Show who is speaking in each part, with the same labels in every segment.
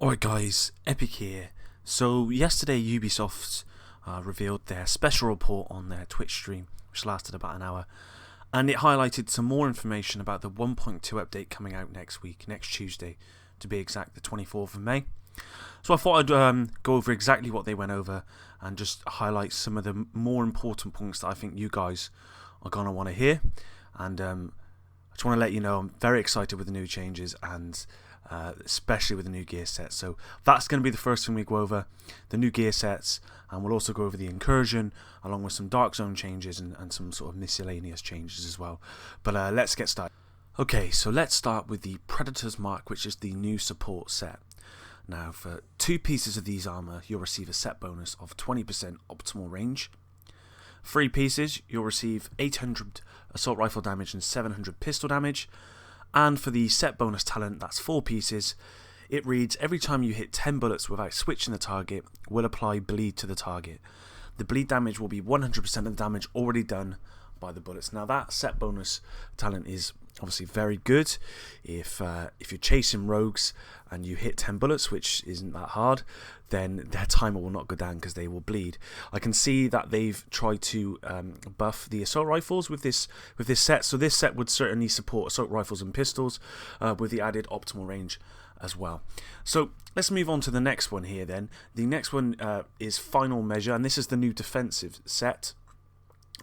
Speaker 1: Alright guys, Epic here. So yesterday Ubisoft revealed their special report on their Twitch stream, which lasted about an hour, and it highlighted some more information about the 1.2 update coming out next week, next Tuesday, to be exact, the 24th of May. So I thought I'd go over exactly what they went over and just highlight some of the more important points that I think you guys are going to want to hear. And I just want to let you know I'm very excited with the new changes and especially with the new gear sets. So that's going to be the first thing we go over, the new gear sets, and we'll also go over the Incursion along with some Dark Zone changes and some sort of miscellaneous changes as well. But let's get started. Okay, so let's start with the Predator's Mark, which is the new support set. Now, for 2 pieces of these armor, you'll receive a set bonus of 20% optimal range. 3 pieces, you'll receive 800 assault rifle damage and 700 pistol damage. And for the set bonus talent, that's 4 pieces, it reads, every time you hit 10 bullets without switching the target, will apply bleed to the target. The bleed damage will be 100% of the damage already done by the bullets. Now that set bonus talent is obviously very good if you're chasing rogues and you hit 10 bullets, which isn't that hard, then their timer will not go down because they will bleed. I can see that they've tried to buff the assault rifles with this set, so this set would certainly support assault rifles and pistols with the added optimal range as well. So let's move on to the next one here then. The next one is Final Measure, and this is the new defensive set.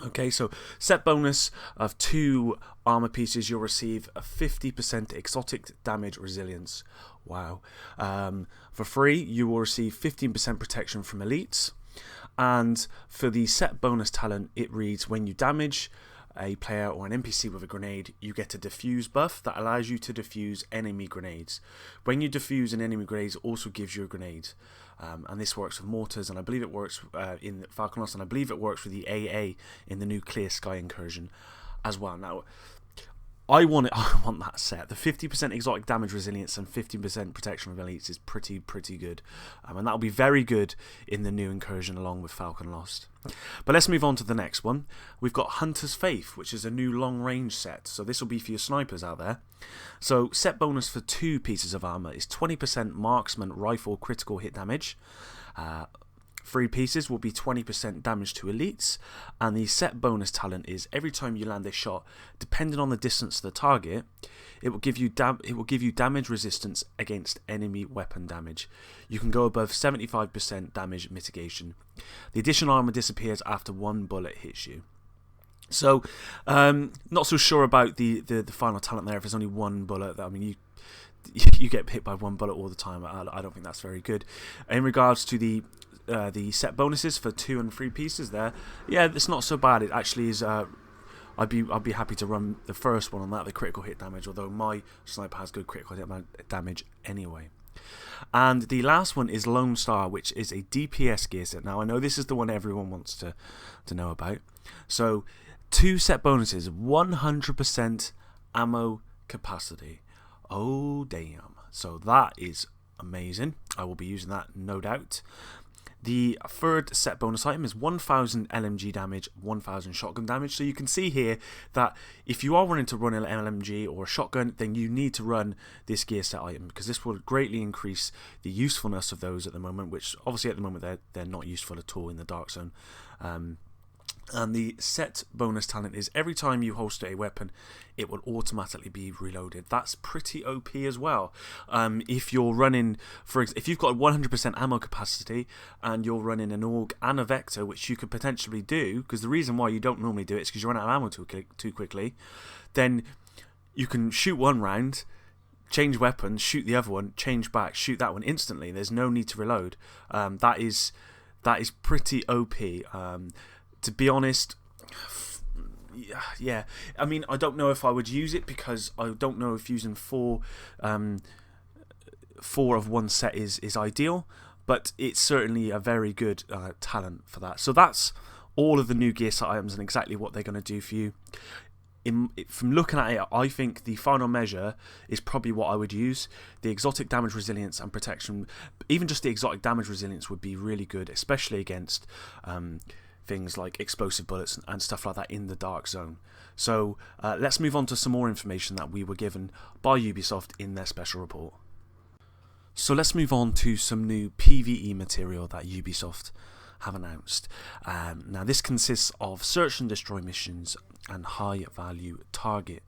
Speaker 1: Okay, so set bonus of 2 armor pieces, you'll receive a 50% exotic damage resilience. Wow. For free, you will receive 15% protection from elites. And for the set bonus talent, it reads, when you damage a player or an NPC with a grenade, you get a defuse buff that allows you to defuse enemy grenades. When you defuse an enemy grenade, it also gives you a grenade. And this works with mortars, and I believe it works in Falcon Lost, and I believe it works with the AA in the new Clear Sky Incursion as well. Now, I want that set. The 50% exotic damage resilience and 15% protection from elites is pretty good, and that'll be very good in the new Incursion along with Falcon Lost. But let's move on to the next one. We've got Hunter's Faith, which is a new long range set. So this will be for your snipers out there. So set bonus for 2 pieces of armor is 20% marksman rifle critical hit damage. 3 pieces will be 20% damage to elites, and the set bonus talent is every time you land a shot, depending on the distance to the target, it will give you damage resistance against enemy weapon damage. You can go above 75% damage mitigation. The additional armor disappears after 1 bullet hits you. So, not so sure about the final talent there. If there's only 1 bullet, I mean you get hit by 1 bullet all the time. I don't think that's very good. In regards to the set bonuses for 2 and 3 pieces there, yeah, it's not so bad. It actually is. I'd be happy to run the first one on that, the critical hit damage, although my sniper has good critical hit damage anyway. And the last one is Lone Star, which is a DPS gear set. Now I know this is the one everyone wants to know about. So 2 set bonuses, 100% ammo capacity. Oh damn. So that is amazing. I will be using that, no doubt. The third set bonus item is 1000 LMG damage, 1000 shotgun damage. So you can see here that if you are wanting to run an LMG or a shotgun, then you need to run this gear set item, because this will greatly increase the usefulness of those at the moment, which obviously at the moment they're not useful at all in the Dark Zone. And the set bonus talent is every time you holster a weapon, it will automatically be reloaded. That's pretty OP as well. If you're running, if you've got 100% ammo capacity and you're running an AUG and a Vector, which you could potentially do, because the reason why you don't normally do it is because you run out of ammo too quickly, then you can shoot 1 round, change weapon, shoot the other one, change back, shoot that one instantly. There's no need to reload. That is pretty OP. To be honest, yeah. I mean, I don't know if I would use it, because I don't know if using 4 of one set is ideal, but it's certainly a very good talent for that. So that's all of the new gear set items and exactly what they're going to do for you. From looking at it, I think the Final Measure is probably what I would use. The exotic damage resilience and protection, even just the exotic damage resilience would be really good, especially against things like explosive bullets and stuff like that in the Dark Zone. So let's move on to some more information that we were given by Ubisoft in their special report. So let's move on to some new PvE material that Ubisoft have announced. Now this consists of search and destroy missions and high value target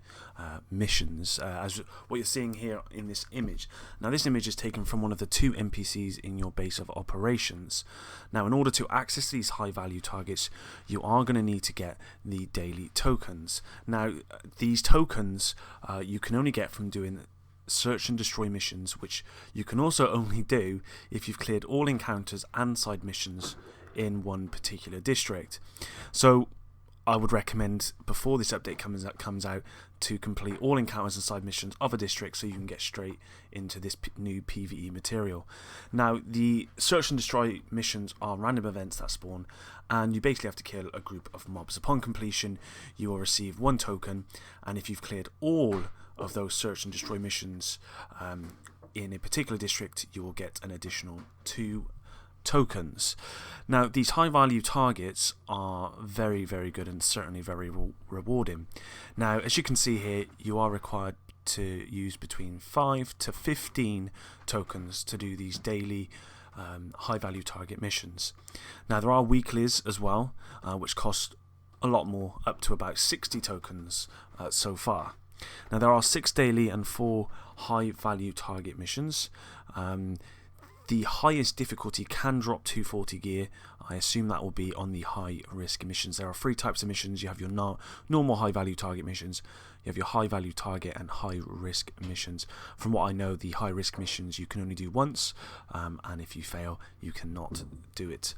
Speaker 1: missions, as what you're seeing here in this image. Now this image is taken from one of the 2 NPCs in your base of operations. Now in order to access these high value targets, you are going to need to get the daily tokens. Now these tokens you can only get from doing search and destroy missions, which you can also only do if you've cleared all encounters and side missions in one particular district. So I would recommend, before this update comes out, to complete all encounters and side missions of a district so you can get straight into this new PvE material. Now the search and destroy missions are random events that spawn, and you basically have to kill a group of mobs. Upon completion you will receive 1 token, and if you've cleared all of those search and destroy missions in a particular district, you will get an additional 2 tokens. Now these high value targets are very, very good and certainly very rewarding. Now as you can see here, you are required to use between 5 to 15 tokens to do these daily high value target missions. Now there are weeklies as well, which cost a lot more, up to about 60 tokens so far. Now there are 6 daily and 4 high value target missions. The highest difficulty can drop to 40 gear. I assume that will be on the high risk missions. There are 3 types of missions. You have your normal high value target missions, you have your high value target and high risk missions. From what I know, the high risk missions you can only do once, and if you fail you cannot do it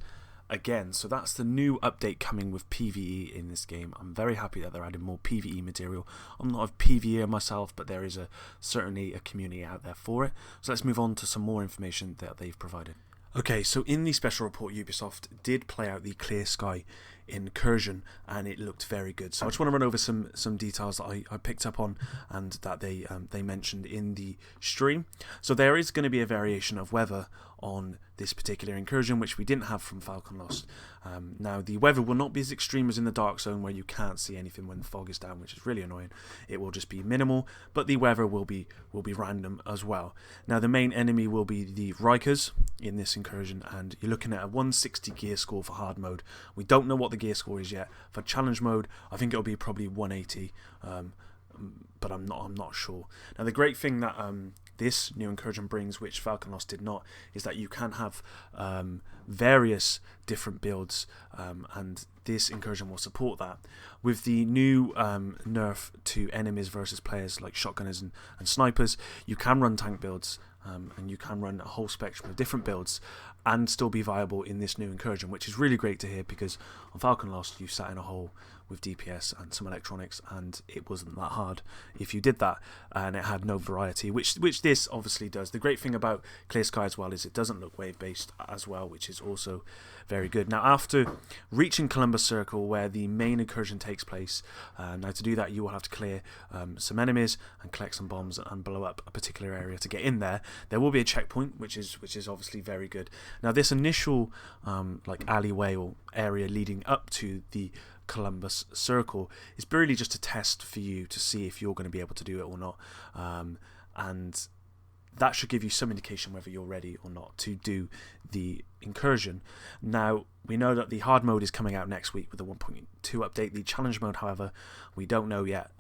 Speaker 1: again. So that's the new update coming with PvE in this game. I'm very happy that they're adding more PvE material. I'm not a PvEer myself, but there is certainly a community out there for it. So let's move on to some more information that they've provided. Okay, so in the special report, Ubisoft did play out the Clear Sky Incursion, and it looked very good. So I just want to run over some details that I picked up on and that they mentioned in the stream. So there is going to be a variation of weather on this particular incursion, which we didn't have from Falcon Lost. Now the weather will not be as extreme as in the Dark Zone, where you can't see anything when the fog is down, which is really annoying. It will just be minimal, but the weather will be random as well. Now the main enemy will be the Rikers in this incursion, and you're looking at a 160 gear score for hard mode. We don't know what the gear score is yet. For challenge mode, I think it'll be probably 180, but I'm not sure. Now the great thing that this new incursion brings, which Falcon Lost did not, is that you can have various different builds, and this incursion will support that. With the new nerf to enemies versus players like shotgunners and snipers, you can run tank builds, and you can run a whole spectrum of different builds and still be viable in this new incursion, which is really great to hear, because on Falcon Lost you sat in a hole with DPS and some electronics, and it wasn't that hard if you did that, and it had no variety, which this obviously does. The great thing about Clear Sky as well is it doesn't look wave based as well, which is also very good. Now after reaching Columbus Circle, where the main incursion takes place, now to do that you will have to clear some enemies and collect some bombs and blow up a particular area to get in there. There will be a checkpoint, which is obviously very good. Now this initial like alleyway or area leading up to the Columbus Circle is really just a test for you to see if you're going to be able to do it or not, and that should give you some indication whether you're ready or not to do the incursion. Now we know that the hard mode is coming out next week with the 1.2 update. The challenge mode, however, we don't know yet.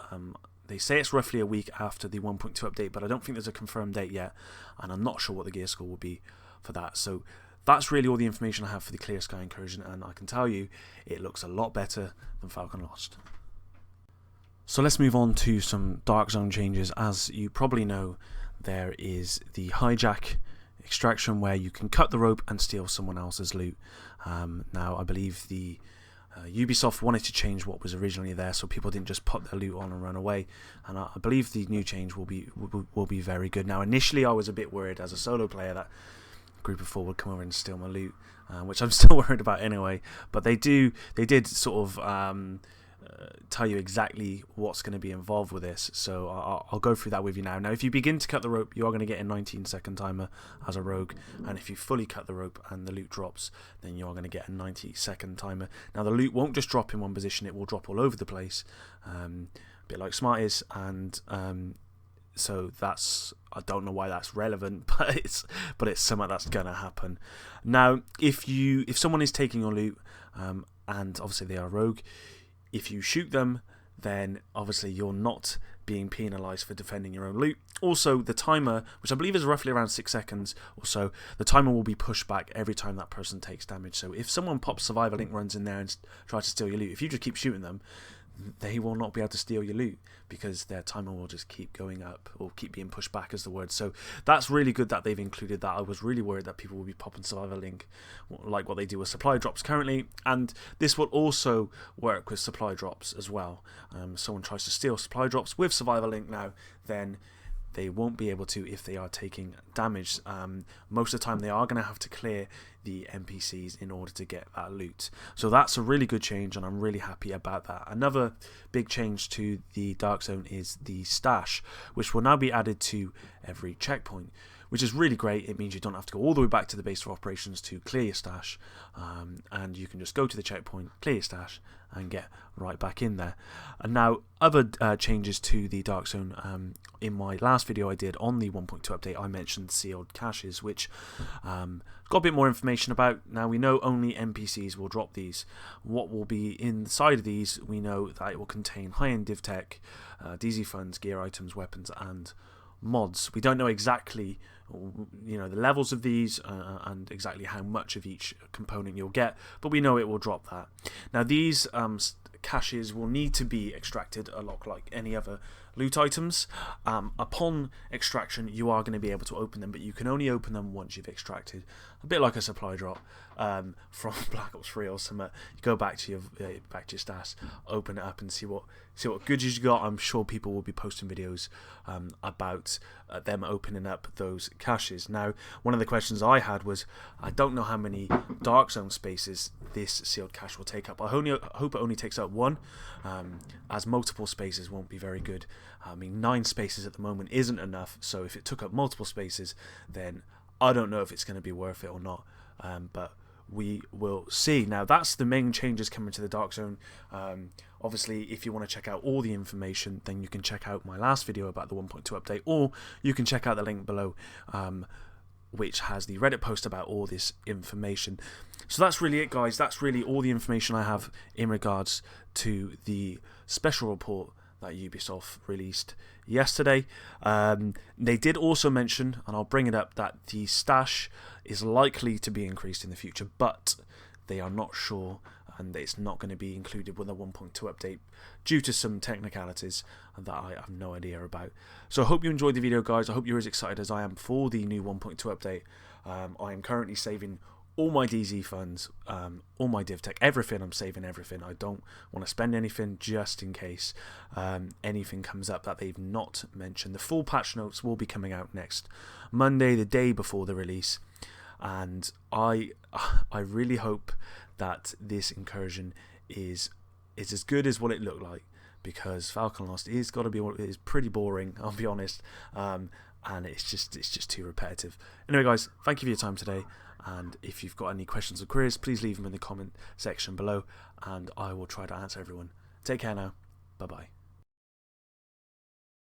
Speaker 1: They say it's roughly a week after the 1.2 update, but I don't think there's a confirmed date yet, and I'm not sure what the gear score will be for that. So that's really all the information I have for the Clear Sky Incursion, and I can tell you it looks a lot better than Falcon Lost. So let's move on to some Dark Zone changes. As you probably know, there is the hijack extraction, where you can cut the rope and steal someone else's loot. Now I believe the Ubisoft wanted to change what was originally there, so people didn't just put their loot on and run away, and I believe the new change will be very good. Now initially I was a bit worried as a solo player that group of 4 would come over and steal my loot, which I'm still worried about anyway, but they did sort of tell you exactly what's going to be involved with this, so I'll go through that with you now. Now if you begin to cut the rope, you are going to get a 19-second timer as a rogue, and if you fully cut the rope and the loot drops, then you are going to get a 90-second timer. Now the loot won't just drop in one position, it will drop all over the place, a bit like Smart is, and So I don't know why that's relevant, but it's something that's gonna happen. Now, if someone is taking your loot, and obviously they are rogue, if you shoot them, then obviously you're not being penalised for defending your own loot. Also, the timer, which I believe is roughly around 6 seconds or so, the timer will be pushed back every time that person takes damage. So if someone pops survivor link runs in there and tries to steal your loot, if you just keep shooting them, they will not be able to steal your loot because their timer will just keep going up, or keep being pushed back is the word. So that's really good that they've included that. I was really worried that people will be popping survivor link like what they do with supply drops currently, and this will also work with supply drops as well. Someone tries to steal supply drops with survivor link now, then they won't be able to if they are taking damage. Most of the time they are going to have to clear the NPCs in order to get that loot. So that's a really good change, and I'm really happy about that. Another big change to the Dark Zone is the stash, which will now be added to every checkpoint, which is really great. It means you don't have to go all the way back to the base of operations to clear your stash, and you can just go to the checkpoint, clear your stash, and get right back in there. And now, other changes to the Dark Zone. In my last video I did on the 1.2 update, I mentioned sealed caches, which got a bit more information about. Now, we know only NPCs will drop these. What will be inside of these, we know that it will contain high-end div tech, DZ funds, gear items, weapons, and mods. We don't know exactly the levels of these and exactly how much of each component you'll get, but we know it will drop that. Now, these caches will need to be extracted a lot like any other loot items. Upon extraction, you are going to be able to open them, but you can only open them once you've extracted. A bit like a supply drop from Black Ops 3 or something. You go back to your stash, open it up, and see what goodies you got. I'm sure people will be posting videos about them opening up those caches. Now, one of the questions I had was, I don't know how many Dark Zone spaces this sealed cache will take up. I hope it only takes up one, as multiple spaces won't be very good. I mean, 9 spaces at the moment isn't enough, so if it took up multiple spaces, then I don't know if it's going to be worth it or not, but we will see. Now, that's the main changes coming to the Dark Zone. Obviously, if you want to check out all the information, then you can check out my last video about the 1.2 update, or you can check out the link below, which has the Reddit post about all this information. So that's really it, guys. That's really all the information I have in regards to the special report that Ubisoft released yesterday. They did also mention, and I'll bring it up, that the stash is likely to be increased in the future, but they are not sure, and it's not going to be included with a 1.2 update due to some technicalities that I have no idea about. So I hope you enjoyed the video, guys. I hope you're as excited as I am for the new 1.2 update. I am currently saving all my DZ funds, all my div tech, everything. I'm saving everything. I don't want to spend anything just in case anything comes up that they've not mentioned. The full patch notes will be coming out next Monday, the day before the release, and I really hope that this incursion is as good as what it looked like, because Falcon Lost is pretty boring, I'll be honest, and it's just too repetitive. Anyway, guys, thank you for your time today, and if you've got any questions or queries, please leave them in the comment section below, and I will try to answer everyone. Take care now. Bye bye.